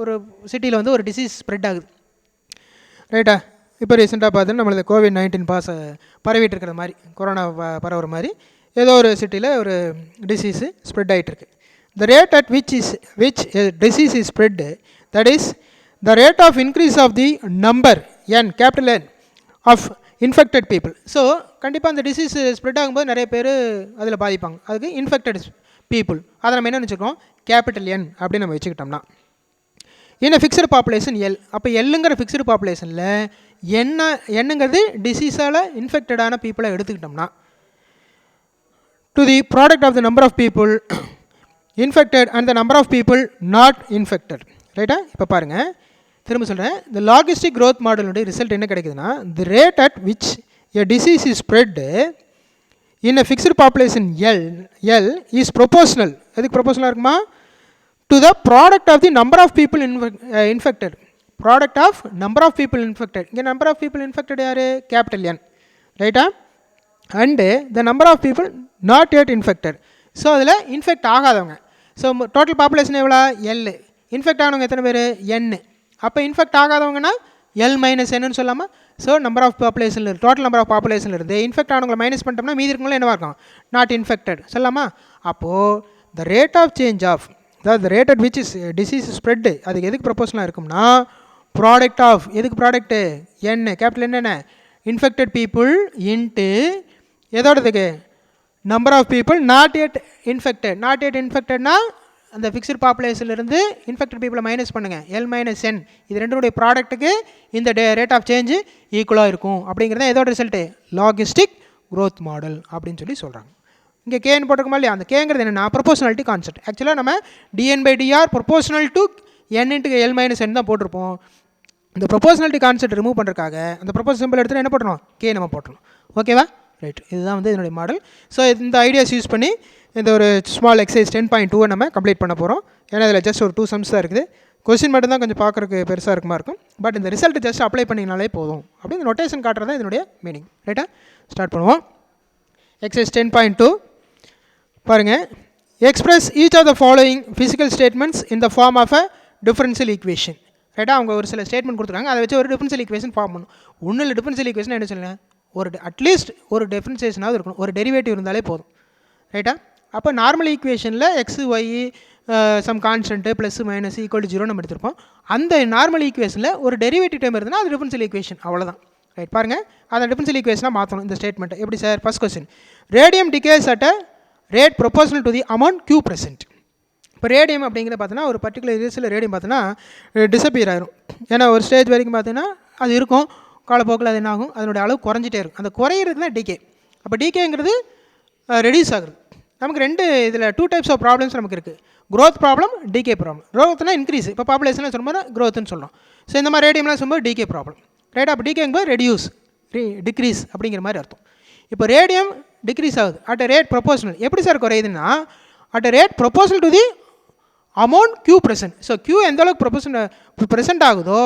ஒரு சிட்டியில் வந்து ஒரு டிசீஸ் ஸ்ப்ரெட் ஆகுது, ரைட்டா? இப்போ ரீசெண்டாக பார்த்தோன்னா நம்மளது COVID-19 பரவிட்டு இருக்கிற மாதிரி, கொரோனா பரவுற மாதிரி ஏதோ ஒரு சிட்டியில் ஒரு டிசீஸு ஸ்ப்ரெட் ஆகிட்டுருக்கு. The rate at which disease is spread, that is the rate of increase of the number n, capital N of infected people. So கண்டிப்பாக அந்த டிசீஸ் ஸ்ப்ரெட் ஆகும்போது நிறைய பேர் அதில் பாதிப்பாங்க, அதுக்கு இன்ஃபெக்டட் பீப்புள். அதை நம்ம என்ன வச்சுருக்கோம், கேபிட்டல் N அப்படின்னு நம்ம வச்சுக்கிட்டோம்னா என்ன ஃபிக்ஸ்டு பாப்புலேஷன் L. அப்போ எல்லுங்கிற ஃபிக்ஸ்டு பாப்புலேஷனில் என்னங்கிறது டிசீஸால் இன்ஃபெக்டடான பீப்புளை எடுத்துக்கிட்டோம்னா to the product of the number of people infected and the number of people not infected, ரைட்டா? இப்போ பாருங்கள், திரும்ப சொல்கிறேன், இந்த லாகிஸ்டிக் க்ரோத் மாடலுடைய ரிசல்ட் என்ன கிடைக்குதுன்னா, the rate at which a disease is spread in a fixed population L is proportional. எதுக்கு ப்ரொபோஷனலாக இருக்குமா, to the product of the number of people infected, product of number of people infected. இங்கே number of people infected யார், கேபிட்டல் N, ரைட்டா? And the number of people not yet infected. So அதில் இன்ஃபெக்ட் ஆகாதவங்க. ஸோ டோட்டல் பாப்புலேஷன் எவ்வளோ, L. இன்ஃபெக்ட் ஆனவங்க எத்தனை பேர், N. அப்போ இன்ஃபெக்ட் ஆகாதவங்கன்னா L மைனஸ் Nன்னு சொல்லாமா? ஸோ நம்பர் ஆஃப் பாப்புலேஷனில் டோட்டல் நம்பர் ஆஃப் பாப்புலேஷனில் இருந்து இன்ஃபெக்ட் ஆனவங்களை மைனஸ் பண்ணிட்டோம்னா மீதி இருக்கவங்களும் என்னவாக இருக்கும், நாட் இன்ஃபெக்டட் சொல்லாமா? அப்போது the rate of change of the rate at which is disease spread அதுக்கு எதுக்கு ப்ரொபோஷனலாக இருக்கும்னா ப்ராடக்ட் ஆஃப், எதுக்கு ப்ராடக்ட்டு, N, கேபிட்டல் என்ன, இன்ஃபெக்டட் பீப்புள் இன்ட்டு எதோடதுக்கு, number of people not yet infected. Not yet இன்ஃபெக்டட்னா அந்த ஃபிக்ஸ்டு பாப்புலேஷன்லேருந்து இன்ஃபெக்டட் பீப்புளை மைனஸ் பண்ணுங்கள், L மைனஸ் N. இது ரெண்டுடைய ப்ராடக்ட்டுக்கு இந்த ரேட் ஆஃப் சேஞ்சு ஈக்குவலாக இருக்கும் அப்படிங்கிறத எதோட ரிசல்ட்டு, லாகிஸ்டிக் க்ரோத் மாடல் அப்படின்னு சொல்லி சொல்கிறாங்க. இங்கே கேன்னு போட்டிருக்கோமா இல்லையா, அந்த கேங்கிறது என்னென்னா ப்ரொபோஷனாலிட்டி கான்செப்ட். ஆக்சுவலாக நம்ம dn by dr proportional to n into L minus N தான் போட்டிருப்போம். இந்த ப்ரொபோஷனாலிட்டி கான்செப்ட் ரிமூவ் பண்ணுறதுக்காக அந்த ப்ரொபோஸ் சிம்பிள் எடுத்துகிட்டு என்ன போட்டணும், கே நம்ம போட்டணும். ஓகேவா, ரைட்? இதுதான் வந்து இதனுடைய மாடல். ஸோ இந்த ஐடியாஸ் யூஸ் பண்ணி இந்த ஒரு ஸ்மால் எக்ஸசைஸ் 10.2 நம்ம கம்ப்ளீட் பண்ண போகிறோம். ஏன்னா இதில் ஜஸ்ட் ஒரு 2 சம்ஸ் தான் இருக்குது. கொஸ்டின் மட்டும் தான் கொஞ்சம் பார்க்குறதுக்கு பெருசாக இருக்குமா இருக்கும், பட் இந்த ரிசல்ட் ஜஸ்ட் அப்ளை பண்ணிங்கனாலே போதும் அப்படின்னு நோட்டேஷன் காட்டுறது தான் இதனுடைய மீனிங், ரைட்டா? ஸ்டார்ட் பண்ணுவோம். எக்ஸசைஸ் 10.2 பாருங்கள், express each of the following physical statements in the form of a differential equation, ரைட்டா? அவங்க ஒரு சில ஸ்டேட்மெண்ட் கொடுத்துருக்காங்க, அதை வச்சு ஒரு டிஃபரன்ஷியல் ஈக்குவேஷன் ஃபார்ம் பண்ணணும். ஒன்றும் இல்லை, டிஃபரன்ஷியல் ஈக்குவேஷன் என்ன சொல்லுங்கள், ஒரு அட்லீஸ்ட் ஒரு டிஃபரன்சியேஷனாவது இருக்கணும், ஒரு டெரிவேட்டிவ் இருந்தாலே போதும், ரைட்டா? அப்போ நார்மல் ஈக்குவேஷனில் x y sum constant plus minus equal to 0 நம்ம எடுத்திருப்போம். அந்த நார்மல் ஈக்குவேஷனில் ஒரு டெரிவேட்டிவ் டைம் இருந்ததுன்னா அது டிஃபரன்ஷியல் ஈக்குவேஷன், அவ்வளோதான். ரைட், பாருங்கள், அதை டிஃபரன்ஷியல் ஈக்குவேஷனாக மாற்றணும் இந்த ஸ்டேட்மெண்ட். எப்படி sir? First question, radium decays at a rate proportional to the amount Q present. இப்போ ரேடியம் அப்படிங்கிறத பார்த்தீங்கன்னா ஒரு பர்டிகுலர் ஏரியாஸில் ரேடியம் பார்த்தீங்கன்னா டிஸப்பியர் ஆயிரும். ஏன்னா ஒரு ஸ்டேஜ் வரைக்கும் பார்த்தீங்கன்னா அது இருக்கும், காலப்போக்கில் அது என்ன ஆகும், அதனுடைய அளவு குறைஞ்சிட்டே இருக்கும். அந்த குறையிறது தான் டிகே. அப்போ டிகேங்கிறது ரெடியூஸ் ஆகுது. நமக்கு இதில் 2 டைப்ஸ் ஆஃப் ப்ராப்ளம்ஸ் நமக்கு இருக்குது. Growth problem, decay problem. க்ரோத்னா இன்க்ரீஸ், இப்போ பாப்புலேஷனில் சொல்லும்போது க்ரோத்துன்னு சொல்லலாம். ஸோ இந்த மாதிரி ரேடியம்லாம் சொல்லும்போது டிகே ப்ராப்ளம். ரைட், அப்போ டிகேங்கும்போது ரெடியூஸ், டிக்ரீஸ் அப்படிங்கிற மாதிரி அர்த்தம். இப்போ ரேடியம் டிக்ரீஸ் ஆகுது அட் ரேட் ப்ரொபோஷனல். எப்படி சார் குறையுதுன்னா at rate proportional to the amount Q present. So Q எந்த அளவுக்கு ப்ரெசென்ட் ஆகுதோ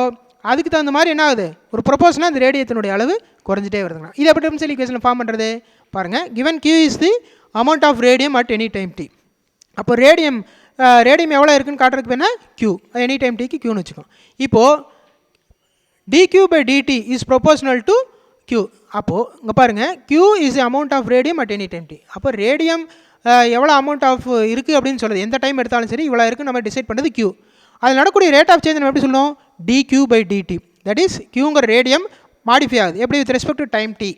அதுக்கு தகுந்த மாதிரி என்ன ஆகுது, ஒரு ப்ரொபோஷனாக அந்த ரேடியத்தினுடைய அளவு குறைஞ்சிட்டே வருதுங்க. இது எப்படி டிஃபரன்ஷியல் ஈக்குவேஷனில் ஃபார்ம் பண்ணுறது பாருங்கள். Given Q is the amount of radium at any time t. அப்போ ரேடியம் எவ்வளோ இருக்குன்னு காட்டுறதுக்கு வேணால் Q, எனி டைம் டிக்கு Qன்னு வச்சுக்கோம். இப்போது dQ by dt is proportional to Q. அப்போது இங்கே பாருங்கள், Q is the amount of radium at any time t. அப்போ ரேடியம் எவ்வளோ அமௌண்ட் ஆஃப் இருக்குது அப்படின்னு சொல்லுது, எந்த டைம் எடுத்தாலும் சரி இவ்வளோ இருக்குன்னு நம்ம டிசைட் பண்ணுறது Q. அதில் நடக்கூடிய ரேட் ஆஃப் சேஞ்ச் நம்ம எப்படி சொல்லணும், dQ by dt. That is Qங்கிற ரேடியம் மாடிஃபை ஆகுது எப்படி, with respect to time t.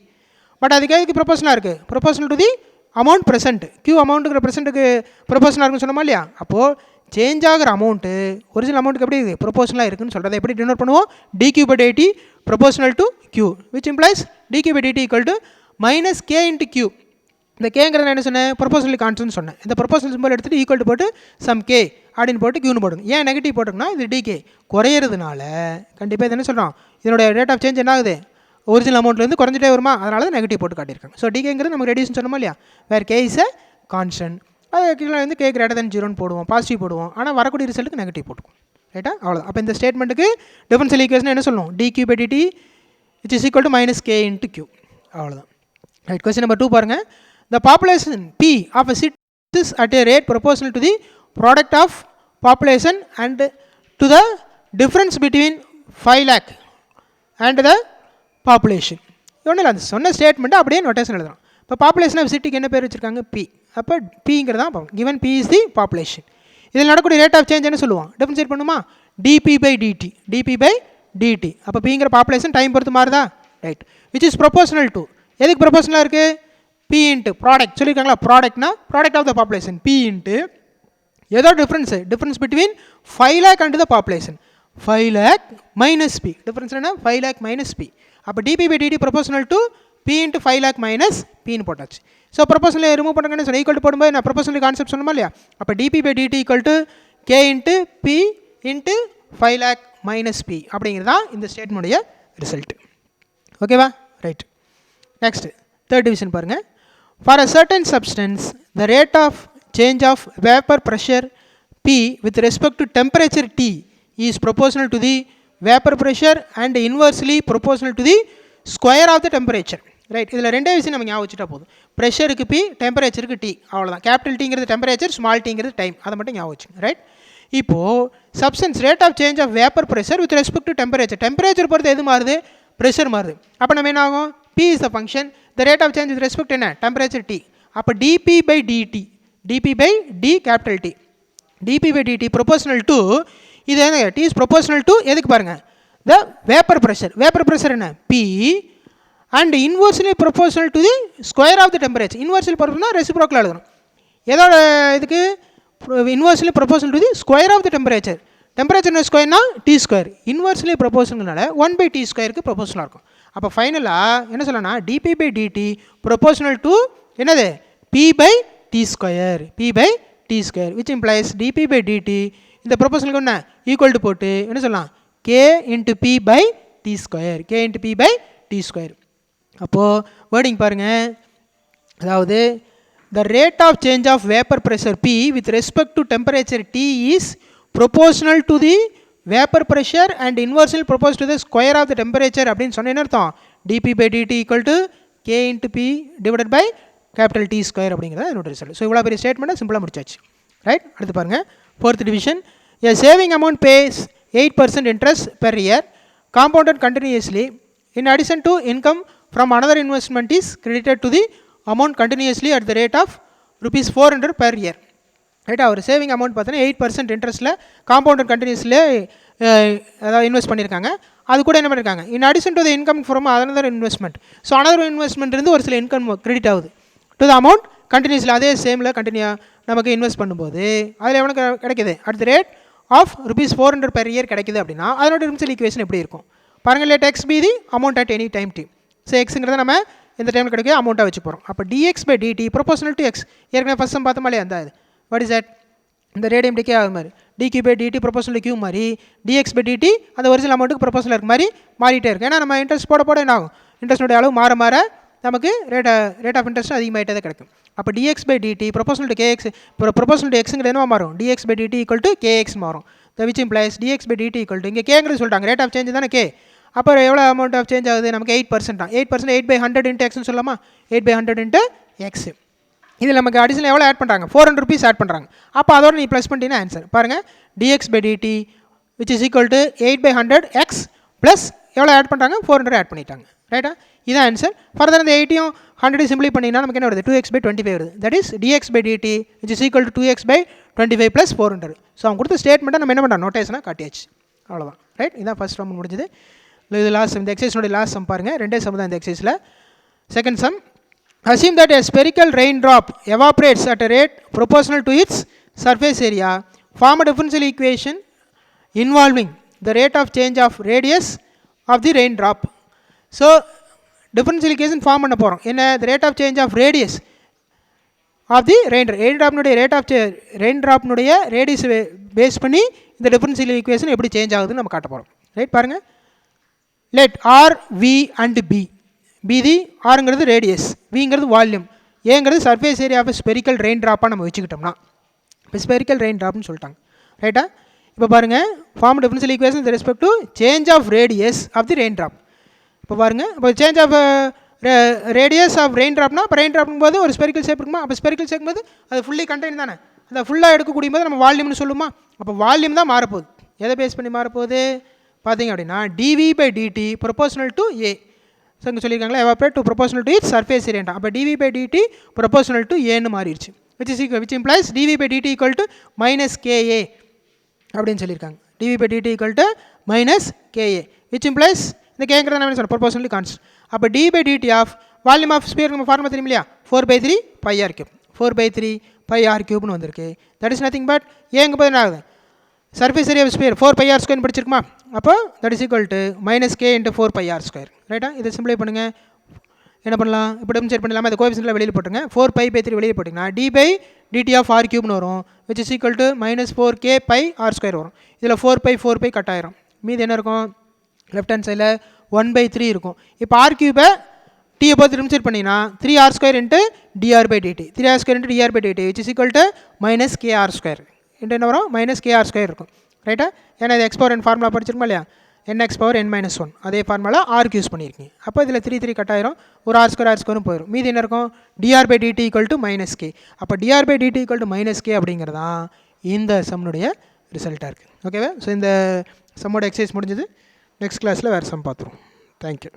But அதுக்கு எதுக்கு ப்ரொபோஷனாக இருக்குது, proportional to the amount present. Q அமௌண்ட்டுங்கிற ப்ரெசென்ட்டுக்கு ப்ரொபோஷனாக இருக்குன்னு சொன்னோமா இல்லையா. அப்போது சேஞ்ச் ஆகிற அமௌண்ட்டு ஒரிஜினல் அமௌண்ட்டுக்கு எப்படி இருக்குது, ப்ரொபோஷனலாக இருக்குன்னு சொல்கிறத எப்படி டினோட் பண்ணுவோம், dQ by dt proportional to Q, which implies dQ by dt equal to minus k into Q. இந்த கேங்கிறத என்ன சொன்னேன், ப்ரொபோஷனல் கான்ஸ்டன்ட் சொன்னேன். இந்த ப்ரொபோஷனல் சிம்பிள் எடுத்துகிட்டு ஈக்குவல் டு போட்டு சம் கே அப்படின்னு போட்டு Qன்னு போடுங்க. ஏன் நெகட்டிவ் போட்டுங்கன்னா இது டிகே குறையிறதுனால கண்டிப்பாக இது என்ன சொல்கிறோம், இதனுடைய ரேட் ஆஃப் சேஞ்ச் என்ன ஆகுது, ஒரிஜினல் அமௌண்ட்லேருந்து குறைஞ்சிட்டே வருமா, அதனால தான் நெகட்டிவ் போட்டு காட்டியிருக்காங்க. ஸோ டிகேங்கிறது நமக்கு ரெடியூஸ்னு சொன்னோமா இல்லையா, வேறு கே இஸ் அ கான்ஸ்டன்ட். அது கீழே வந்து கே கிரேட்டர் தென் 0ன்னு போடுவோம், பாசிட்டிவ் போடுவோம். ஆனால் வரக்கூடிய ரிசல்ட்டுக்கு நெகட்டிவ் போட்டுக்கும். ரைட்டா, அவ்வளோதான். அப்போ இந்த ஸ்டேட்மெண்ட்டுக்கு டிஃபரன்ஷியல் ஈக்குவேஷன் என்ன சொல்லணும், dQ by dt which is equal to minus k into Q, அவ்வளோதான். ரைட், கொஸ்டின் நம்பர் 2 பாருங்கள். The population P of a city is at a rate proportional to the product of population and to the difference between 5 lakh and the population. ஒன்றும் இல்லை, அந்த சொன்ன ஸ்டேட்மெண்ட்டு அப்படியே நோட்டேஷன் எழுதலாம். இப்போ பாப்புலேஷன் ஆஃப் சிட்டிக்கு என்ன பேர் வச்சுருக்காங்க, P. அப்போ Pங்கிறது தான் பார்ப்போம். Given P is the population. இதில் நடக்கூடிய ரேட் ஆஃப் சேஞ்ச் என்ன சொல்லுவோம், டிஃபரன்ஷியேட் பண்ணுமா, dP by dt. dP by dt. அப்போ Pங்கிற பாப்புலேஷன் டைம் பொறுத்து மாறுதா, right, which is proportional to, எதுக்கு ப்ரொபோஷனலாக இருக்குது, P இன்ட்டு ப்ராடக்ட் சொல்லியிருக்காங்களா, ப்ராடக்ட்னா product of the population, P into ஏதோ difference between 5 lakh and the population, 5 lakh minus P. Difference என்ன, 5 lakh மைனஸ் P. அப்போ dP by dt proportional to P into 5 lakh minus Pன்னு போட்டாச்சு. ஸோ ப்ரொபோஷனல் ரிமூவ் பண்ணுறேன்னு சொன்னால் ஈக்குவல் போடும்போது நான் ப்ரொபோஷனல் கான்செப்ட் சொன்னோமா இல்லையா. அப்போ dP by dt equal to K into P into 5 lakh minus P அப்படிங்கிறது தான் இந்த ஸ்டேட்மெண்ட்டுடைய ரிசல்ட். ஓகேவா, ரைட். நெக்ஸ்ட் தேர்ட் டிவிஷன் பாருங்கள். For a certain substance, the rate of change of vapor pressure P with respect to temperature T is proportional to the vapor pressure and inversely proportional to the square of the temperature. Right, இதில் ரெண்டே விஷயம் நம்ம ஞாபகம் வச்சுட்டா போதும். ப்ரெஷருக்கு P, டெம்பரேச்சருக்கு T, அவ்வளோதான். கேபிட்டல் Tங்கிறது டெம்பரேச்சர், ஸ்மால் Tங்கிறது டைம், அதை மட்டும் ஞாபகம் வச்சுங்க. ரைட், இப்போது substance rate of change of vapour pressure with respect to temperature, temperature பொறுத்து எது மாறுது, ப்ரெஷர் மாறுது. அப்போ நம்ம என்ன ஆகும், P is the function, the rate of change with respect to என்ன, temperature T. அப்போ dP by dt, dP by d capital T, dP by dt proportional to, இது என்ன, T is proportional to எதுக்கு பாருங்கள், the vapor pressure என்ன, P and inversely proportional to the square of the temperature. inversely proportional reciprocal எழுதணும். ஏதோட இதுக்கு inversely proportional to the square of the temperature. Temperature ஸ்கொயர்னா T ஸ்கொயர், இன்வெர்ஸ்லி ப்ரொபோஷனல்னால 1/T ஸ்கொயருக்கு ப்ரொபோஷனலாக இருக்கும். அப்போ ஃபைனலாக என்ன சொல்லணும்னா dP by dt proportional to என்னது, P by T square, P by T square, which implies dP by dt இந்த ப்ரொபோஷனலுக்கு என்ன ஈக்குவல் டு போட்டு என்ன சொல்லலாம், K into P by T square, K into P by T square. அப்போது வேர்டிங் பாருங்கள், அதாவது the rate of change of vapor pressure P with respect to temperature T is proportional to the vapor pressure and inversely proportional to the square of the temperature அப்படின்னு சொன்ன என்ன அர்த்தம், dP by dt equal to K into P divided by capital T square அப்படிங்கிறது என்னோட ரிசல்ட். ஸோ இவ்வளோ பெரிய ஸ்டேட்மெண்ட்டை சிம்பிளாக முடிச்சாச்சு. ரைட், அடுத்து பாருங்கள் fourth division. A saving amount pays 8% interest per year compounded continuously. In addition to income from another investment is credited to the amount continuously at the rate of rupees 400 per year. ரைட்டா. ஒரு சேவிங் அமௌண்ட் பார்த்தீங்கன்னா 8% இன்ட்ரெஸ்ட்டில் காம்பவுண்டட் கண்டினியூஸ்லேயே அதாவது இன்வெஸ்ட் பண்ணியிருக்காங்க. அது கூட என்ன பண்ணியிருக்காங்க, in addition to the income from another investment. So another investment இருந்து ஒரு சில இன்கம் கிரெடிட் ஆகுது டு த அமௌண்ட் கண்டினியூஸில் அதே சேமில் கண்டினியூ நமக்கு இன்வெஸ்ட் பண்ணும்போது அதில் எவ்வளோ கிடைக்குது at the rate of ₹400 per year கிடைக்குது அப்படின்னா அதனோட டிஃபரன்ஷியல் ஈக்குவேஷன் எப்படி இருக்கும் பாருங்கள். Let x be the amount at any time t. So எக்ஸுங்கிறத நம்ம இந்த டைமில் கிடைக்க அமௌண்ட்டாக வச்சு போகிறோம். அப்போ dx/dt ப்ரொபோஷனல் டு எக்ஸ். ஏற்கனவே ஃபஸ்ட் சம் பார்த்தோமா இல்லையா, அந்த இது வாட் இஸ் தட், இந்த ரேடியம் டிகே ஆகுது மாதிரி dq/dt ப்ரொபோஷனல் கியூ மாதிரி dx/dt அந்த ஒரிஜினல் அமௌண்ட்டுக்கு ப்ரொபோஷனல் இருக்க மாதிரி மாறிட்டே இருக்குது. ஏன்னா நம்ம இன்ட்ரெஸ்ட் போட போட என்ன ஆகும், இன்ட்ரெஸ்ட்டோட அளவு மாற மாற நமக்கு ரேட் ஆஃப் இன்ட்ரெஸ்ட் அதிகமாகிட்டே தான் கிடைக்கும். அப்போ dx/dt ப்ரொபோஷனல் டு kx, இப்போ ப்ரொபோஷனல் டு எக்ஸுங்கிறது என்ன மாறும், dx/dt = kx மாறும். விச் இம்ப்ளைஸ் dx/dt = இங்கே கேங்கிறது சொல்லிட்டாங்க, ரேட் ஆஃப் சேஞ்ச் தானே கே. அப்போ எவ்வளோ அமௌண்ட் ஆஃப் சேஞ்ச் ஆகுது நமக்கு 8% தான். 8% 8/100 × எக்ஸ்னு சொல்லலாமா, 8/100 × எக்ஸ். இதில் நமக்கு அடிஷனல் எவ்வளோ ஆட் பண்ணுறாங்க, ₹400 ஆட் பண்ணுறாங்க. அப்போ அதோட நீ ப்ளஸ் பண்ணிட்டீங்கன்னா ஆன்சர் பாருங்கள், dx/dt which is equal to 8/100 x plus எவ்வளோ ஆட் பண்ணுறாங்க, 400 ஆட் பண்ணிட்டாங்க. ரைட்டா, இதான் ஆன்சர். ஃபர்தர் இந்த 80யும் 100 சிம்பிளை பண்ணிங்கன்னா நமக்கு என்ன வருது, 2x/25 வருது. That is dx/dt which is equal to 2x/25 + 400. So அவங்க கொடுத்த ஸ்டேட்மெண்ட்டை நம்ம என்ன பண்ணுறோம், நோட்டேஷனாக காட்டியாச்சு. அவ்வளோதான். ரைட், இதான் ஃபஸ்ட் சம் முடிஞ்சது. இது லாஸ்ட், இந்த எக்ஸசைஸ்னுடைய லாஸ்ட் சம் பாருங்கள், ரெண்டே சம் தான் இந்த எக்ஸசைஸில். Second sum, assume that a spherical raindrop evaporates at a rate proportional to its surface area. Form a differential equation involving the rate of change of radius of the raindrop. So differential equation form பண்ண போகிறோம். என்ன, the rate of change of radius of the raindropனுடைய raindropனுடைய radius பேஸ் பண்ணி இந்த differential equation எப்படி சேஞ்ச் ஆகுதுன்னு நம்ம காட்ட போகிறோம். ரைட், பாருங்கள். let r, v and b be the rங்கிறது ரேடியஸ், விங்கிறது வால்யூம், ஏங்கிறது surface area of spherical rain ட்ராப்பாக நம்ம வச்சுக்கிட்டோம்னா இப்போ ஸ்பெரிக்கல் ரெயின் ட்ராப்னு சொல்லிட்டாங்க. ரைட்டா, இப்போ பாருங்கள், form differential equation with respect to change of radius of the raindrop. இப்போ பாருங்கள், இப்போ change of radius of rain ட்ராப்னா, இப்போ ரெயின் ட்ராப்னும் போது ஒரு ஸ்பெரிக்கல் ஷேப் இருக்குமா, அப்போ ஸ்பெரிக்கல் ஷேப் போது அது ஃபுல்லி கண்டெயின் தானே, அந்த ஃபுல்லாக எடுக்கக்கூடிய போது நம்ம வால்யூம்னு சொல்லுமா. அப்போ வால்யூம் தான் மாறப்போகுது. எதை பேஸ் பண்ணி மாறப்போகுது பார்த்தீங்க அப்படின்னா dv/dt proportional to A. So இங்கே சொல்லியிருக்காங்களா, evaporate to proportional to it's surface area. அப்போ dv/dt ப்ரொபோஷனல் டு ஏன்னு மாறிடுச்சு. which implies dv/dt = -ka அப்படின்னு சொல்லியிருக்காங்க. dv/dt = -ka which implies இந்த கேங்கிறத நம்ம என்ன சொல்கிறோம், ப்ரொபோஷனலி கான்ஸ்டன்ட். அப்போ d/dt of volume of sphere நம்ம ஃபார்முலா தெரியும் இல்லையா, 4/3 πr3, 4/3 πr3 வந்திருக்கு. தட் இஸ் நத்திங் பட் ஏங்க போது என்ன ஆகுது, சர்ஃபேஸ் ஏரியா ஸ்பியர் 4πr² படிச்சிருக்குமா, அப்போ that is equal to -k × 4πr². ரைட்டா, இதை சிம்பிளை பண்ணுங்கள். என்ன பண்ணலாம், இப்போ டெமன்ஸ்ட்ரேட் பண்ணலாமா, இந்த கோஎஃபிஷியன்ட்ல வெளியில் போட்டுருங்க. 4π/3 வெளியில் போட்டிங்கன்னா d/dt ஆஃப் r³ வரும், which is equal to -4k πr² வரும். இதில் 4π கட் ஆயிரும், மீது என்ன இருக்கும், லெஃப்ட் ஹேண்ட் சைடில் 1/3 இருக்கும். இப்போ r³ t பொறுத்து டெமன்ஸ்ட்ரேட் பண்ணிங்கன்னா 3r² × dr/dt, 3r² × dr/dt which is equal to -kr². என்ன வரும், -kr² இருக்கும். ரைட்டா, ஏன்னா இது x⁴n ஃபார்முலா படிச்சிருக்கோம் இல்லையா, nx⁴n−1 அதே ஃபார்முலா r யூஸ் பண்ணியிருக்கீங்க. அப்போ இதில் 3 கட் ஆயிரும், ஒரு r² போயிடும், மீதி என்ன இருக்கும், dr/dt = -k. அப்போ dr/dt = -k அப்படிங்கிறது தான் இந்த சம்னுடைய ரிசல்ட்டாக இருக்குது. ஓகேவா, ஸோ இந்த சம்மோட எக்ஸசைஸ் முடிஞ்சது. நெக்ஸ்ட் கிளாஸில் வேறு சம் பார்த்துருவோம். தேங்க்யூ.